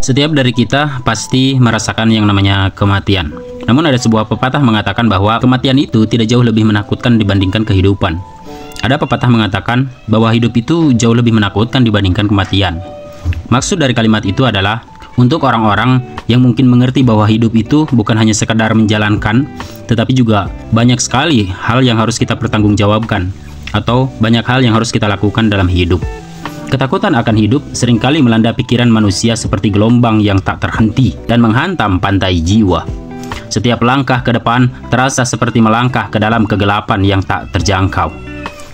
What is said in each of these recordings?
Setiap dari kita pasti merasakan yang namanya kematian. Namun ada sebuah pepatah mengatakan bahwa kematian itu tidak jauh lebih menakutkan dibandingkan kehidupan. Ada pepatah mengatakan bahwa hidup itu jauh lebih menakutkan dibandingkan kematian. Maksud dari kalimat itu adalah untuk orang-orang yang mungkin mengerti bahwa hidup itu bukan hanya sekadar menjalankan, tetapi juga banyak sekali hal yang harus kita pertanggungjawabkan, atau banyak hal yang harus kita lakukan dalam hidup. Ketakutan akan hidup seringkali melanda pikiran manusia seperti gelombang yang tak terhenti dan menghantam pantai jiwa. Setiap langkah ke depan terasa seperti melangkah ke dalam kegelapan yang tak terjangkau,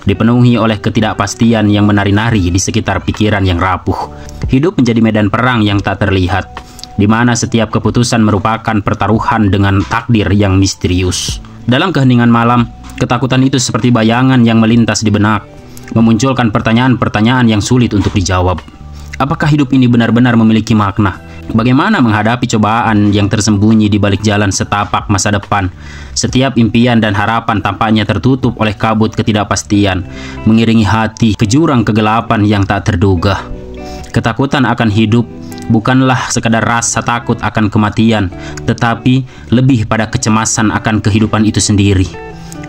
dipenuhi oleh ketidakpastian yang menari-nari di sekitar pikiran yang rapuh. Hidup menjadi medan perang yang tak terlihat, di mana setiap keputusan merupakan pertaruhan dengan takdir yang misterius. Dalam keheningan malam, ketakutan itu seperti bayangan yang melintas di benak, memunculkan pertanyaan-pertanyaan yang sulit untuk dijawab. Apakah hidup ini benar-benar memiliki makna? Bagaimana menghadapi cobaan yang tersembunyi di balik jalan setapak masa depan? Setiap impian dan harapan tampaknya tertutup oleh kabut ketidakpastian, mengiringi hati ke jurang kegelapan yang tak terduga. Ketakutan akan hidup bukanlah sekadar rasa takut akan kematian, tetapi lebih pada kecemasan akan kehidupan itu sendiri.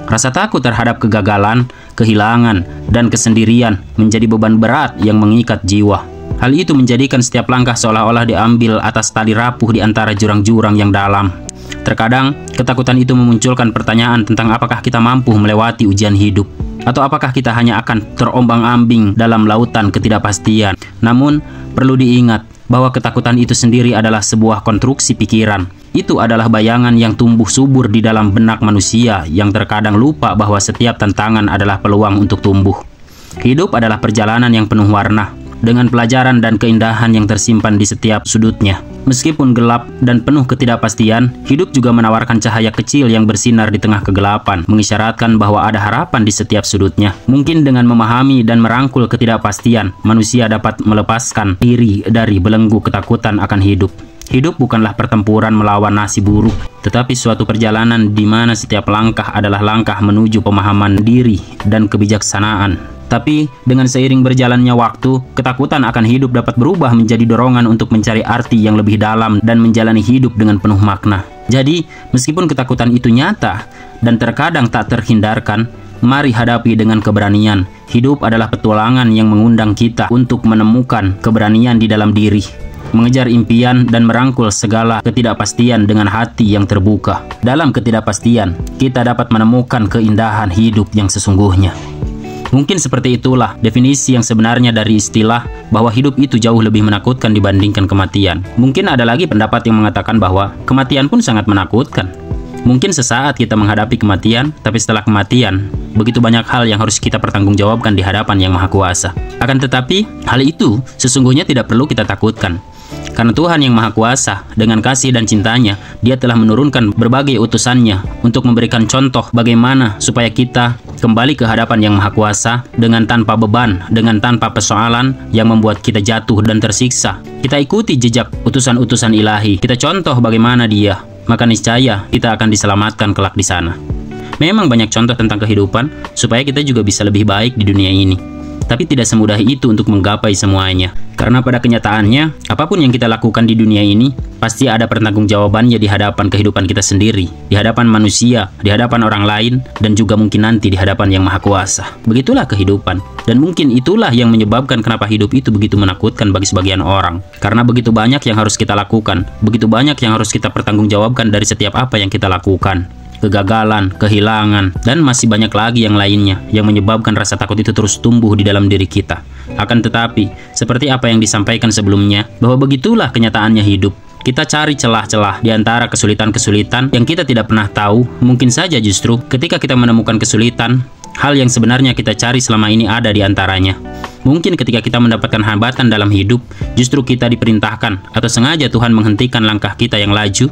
Rasa takut terhadap kegagalan, kehilangan, dan kesendirian menjadi beban berat yang mengikat jiwa. Hal itu menjadikan setiap langkah seolah-olah diambil atas tali rapuh di antara jurang-jurang yang dalam. Terkadang, ketakutan itu memunculkan pertanyaan tentang apakah kita mampu melewati ujian hidup, atau apakah kita hanya akan terombang-ambing dalam lautan ketidakpastian. Namun, perlu diingat bahwa ketakutan itu sendiri adalah sebuah konstruksi pikiran. Itu adalah bayangan yang tumbuh subur di dalam benak manusia yang terkadang lupa bahwa setiap tantangan adalah peluang untuk tumbuh. Hidup adalah perjalanan yang penuh warna, dengan pelajaran dan keindahan yang tersimpan di setiap sudutnya. Meskipun gelap dan penuh ketidakpastian, hidup juga menawarkan cahaya kecil yang bersinar di tengah kegelapan, mengisyaratkan bahwa ada harapan di setiap sudutnya. Mungkin dengan memahami dan merangkul ketidakpastian, manusia dapat melepaskan diri dari belenggu ketakutan akan hidup. Hidup bukanlah pertempuran melawan nasib buruk, tetapi suatu perjalanan di mana setiap langkah adalah langkah menuju pemahaman diri dan kebijaksanaan. Tapi dengan seiring berjalannya waktu, ketakutan akan hidup dapat berubah menjadi dorongan untuk mencari arti yang lebih dalam dan menjalani hidup dengan penuh makna. Jadi, meskipun ketakutan itu nyata dan terkadang tak terhindarkan, mari hadapi dengan keberanian. Hidup adalah petualangan yang mengundang kita untuk menemukan keberanian di dalam diri, mengejar impian dan merangkul segala ketidakpastian dengan hati yang terbuka. Dalam ketidakpastian, kita dapat menemukan keindahan hidup yang sesungguhnya. Mungkin seperti itulah definisi yang sebenarnya dari istilah bahwa hidup itu jauh lebih menakutkan dibandingkan kematian. Mungkin ada lagi pendapat yang mengatakan bahwa kematian pun sangat menakutkan. Mungkin sesaat kita menghadapi kematian, tapi setelah kematian, begitu banyak hal yang harus kita pertanggungjawabkan di hadapan Yang Maha Kuasa. Akan tetapi, hal itu sesungguhnya tidak perlu kita takutkan. Karena Tuhan Yang Maha Kuasa, dengan kasih dan cintanya, Dia telah menurunkan berbagai utusannya untuk memberikan contoh bagaimana supaya kita kembali ke hadapan Yang Maha Kuasa dengan tanpa beban, dengan tanpa persoalan yang membuat kita jatuh dan tersiksa. Kita ikuti jejak utusan-utusan ilahi, kita contoh bagaimana Dia, maka niscaya kita akan diselamatkan kelak di sana. Memang banyak contoh tentang kehidupan supaya kita juga bisa lebih baik di dunia ini. Tapi tidak semudah itu untuk menggapai semuanya. Karena pada kenyataannya, apapun yang kita lakukan di dunia ini, pasti ada pertanggungjawabannya di hadapan kehidupan kita sendiri, di hadapan manusia, di hadapan orang lain, dan juga mungkin nanti di hadapan Yang Maha Kuasa. Begitulah kehidupan. Dan mungkin itulah yang menyebabkan kenapa hidup itu begitu menakutkan bagi sebagian orang. Karena begitu banyak yang harus kita lakukan, begitu banyak yang harus kita pertanggungjawabkan dari setiap apa yang kita lakukan. Kegagalan, kehilangan, dan masih banyak lagi yang lainnya yang menyebabkan rasa takut itu terus tumbuh di dalam diri kita. Akan tetapi, seperti apa yang disampaikan sebelumnya, bahwa begitulah kenyataannya hidup. Kita cari celah-celah di antara kesulitan-kesulitan yang kita tidak pernah tahu. Mungkin saja justru ketika kita menemukan kesulitan, hal yang sebenarnya kita cari selama ini ada di antaranya. Mungkin ketika kita mendapatkan hambatan dalam hidup, justru kita diperintahkan atau sengaja Tuhan menghentikan langkah kita yang laju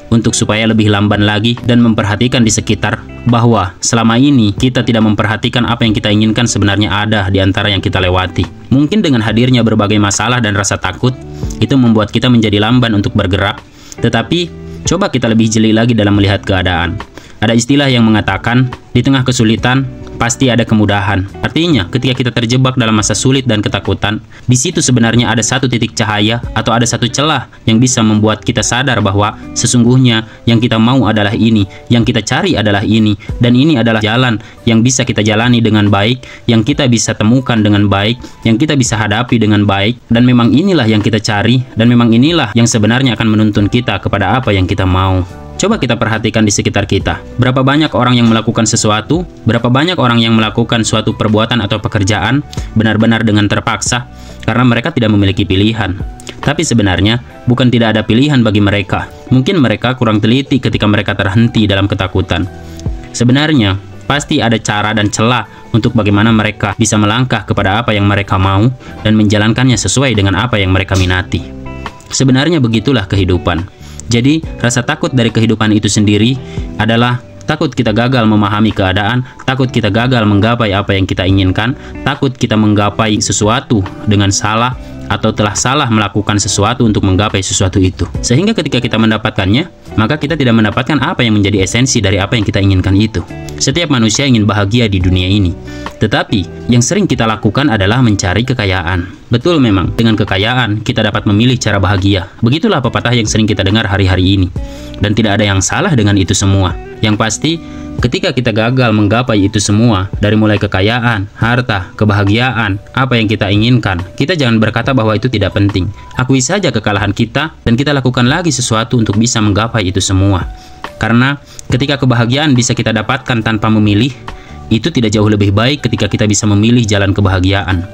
untuk supaya lebih lamban lagi dan memperhatikan di sekitar bahwa selama ini kita tidak memperhatikan apa yang kita inginkan sebenarnya ada di antara yang kita lewati. Mungkin dengan hadirnya berbagai masalah dan rasa takut, itu membuat kita menjadi lamban untuk bergerak. Tetapi, coba kita lebih jeli lagi dalam melihat keadaan. Ada istilah yang mengatakan, di tengah kesulitan, pasti ada kemudahan. Artinya, ketika kita terjebak dalam masa sulit dan ketakutan, di situ sebenarnya ada satu titik cahaya atau ada satu celah yang bisa membuat kita sadar bahwa sesungguhnya yang kita mau adalah ini, yang kita cari adalah ini, dan ini adalah jalan yang bisa kita jalani dengan baik, yang kita bisa temukan dengan baik, yang kita bisa hadapi dengan baik, dan memang inilah yang kita cari, dan memang inilah yang sebenarnya akan menuntun kita kepada apa yang kita mau. Coba kita perhatikan di sekitar kita. Berapa banyak orang yang melakukan sesuatu, berapa banyak orang yang melakukan suatu perbuatan atau pekerjaan benar-benar dengan terpaksa karena mereka tidak memiliki pilihan. Tapi sebenarnya bukan tidak ada pilihan bagi mereka. Mungkin mereka kurang teliti ketika mereka terhenti dalam ketakutan. Sebenarnya pasti ada cara dan celah untuk bagaimana mereka bisa melangkah kepada apa yang mereka mau dan menjalankannya sesuai dengan apa yang mereka minati. Sebenarnya begitulah kehidupan. Jadi, rasa takut dari kehidupan itu sendiri adalah takut kita gagal memahami keadaan, takut kita gagal menggapai apa yang kita inginkan, takut kita menggapai sesuatu dengan salah, atau telah salah melakukan sesuatu untuk menggapai sesuatu itu. Sehingga ketika kita mendapatkannya, maka kita tidak mendapatkan apa yang menjadi esensi dari apa yang kita inginkan itu. Setiap manusia ingin bahagia di dunia ini. Tetapi, yang sering kita lakukan adalah mencari kekayaan. Betul memang, dengan kekayaan, kita dapat memilih cara bahagia. Begitulah pepatah yang sering kita dengar hari-hari ini. Dan tidak ada yang salah dengan itu semua. Yang pasti, ketika kita gagal menggapai itu semua, dari mulai kekayaan, harta, kebahagiaan, apa yang kita inginkan, kita jangan berkata bahwa itu tidak penting. Akui saja kekalahan kita, dan kita lakukan lagi sesuatu untuk bisa menggapai itu semua. Karena ketika kebahagiaan bisa kita dapatkan tanpa memilih, itu tidak jauh lebih baik ketika kita bisa memilih jalan kebahagiaan.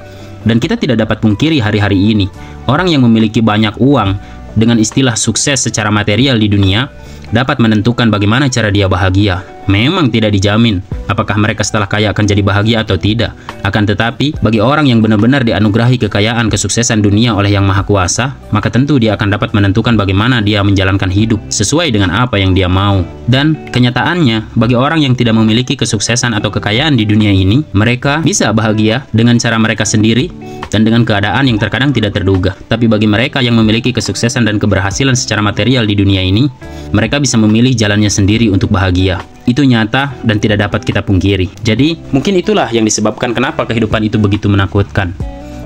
Dan kita tidak dapat pungkiri hari-hari ini, orang yang memiliki banyak uang dengan istilah sukses secara material di dunia, dapat menentukan bagaimana cara dia bahagia. Memang tidak dijamin apakah mereka setelah kaya akan jadi bahagia atau tidak. Akan tetapi, bagi orang yang benar-benar dianugerahi kekayaan kesuksesan dunia oleh Yang Maha Kuasa, maka tentu dia akan dapat menentukan bagaimana dia menjalankan hidup sesuai dengan apa yang dia mau. Dan kenyataannya, bagi orang yang tidak memiliki kesuksesan atau kekayaan di dunia ini, mereka bisa bahagia dengan cara mereka sendiri dan dengan keadaan yang terkadang tidak terduga. Tapi bagi mereka yang memiliki kesuksesan dan keberhasilan secara material di dunia ini, mereka bisa memilih jalannya sendiri untuk bahagia. Itu nyata dan tidak dapat kita pungkiri. Jadi, mungkin itulah yang disebabkan kenapa kehidupan itu begitu menakutkan.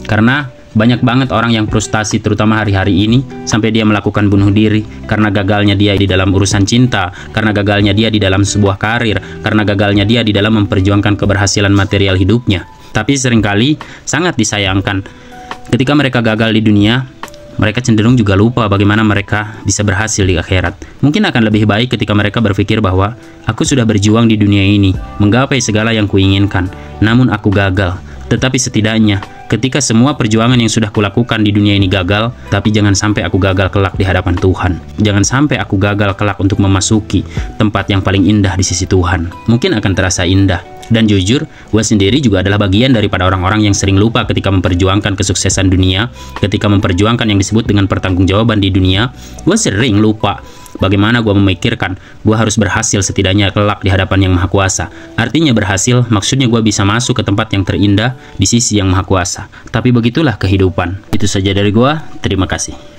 Karena banyak banget orang yang frustasi, terutama hari-hari ini, sampai dia melakukan bunuh diri karena gagalnya dia di dalam urusan cinta, karena gagalnya dia di dalam sebuah karir, karena gagalnya dia di dalam memperjuangkan keberhasilan material hidupnya. Tapi seringkali sangat disayangkan, ketika mereka gagal di dunia, mereka cenderung juga lupa bagaimana mereka bisa berhasil di akhirat. Mungkin akan lebih baik ketika mereka berpikir bahwa aku sudah berjuang di dunia ini, menggapai segala yang kuinginkan, namun aku gagal. Tetapi setidaknya, ketika semua perjuangan yang sudah kulakukan di dunia ini gagal, tapi jangan sampai aku gagal kelak di hadapan Tuhan. Jangan sampai aku gagal kelak untuk memasuki tempat yang paling indah di sisi Tuhan. Mungkin akan terasa indah. Dan jujur, gue sendiri juga adalah bagian daripada orang-orang yang sering lupa ketika memperjuangkan kesuksesan dunia, ketika memperjuangkan yang disebut dengan pertanggungjawaban di dunia. Gue sering lupa bagaimana gue memikirkan gue harus berhasil setidaknya kelak di hadapan Yang Maha Kuasa. Artinya berhasil, maksudnya gue bisa masuk ke tempat yang terindah di sisi Yang Maha Kuasa. Tapi begitulah kehidupan. Itu saja dari gue, terima kasih.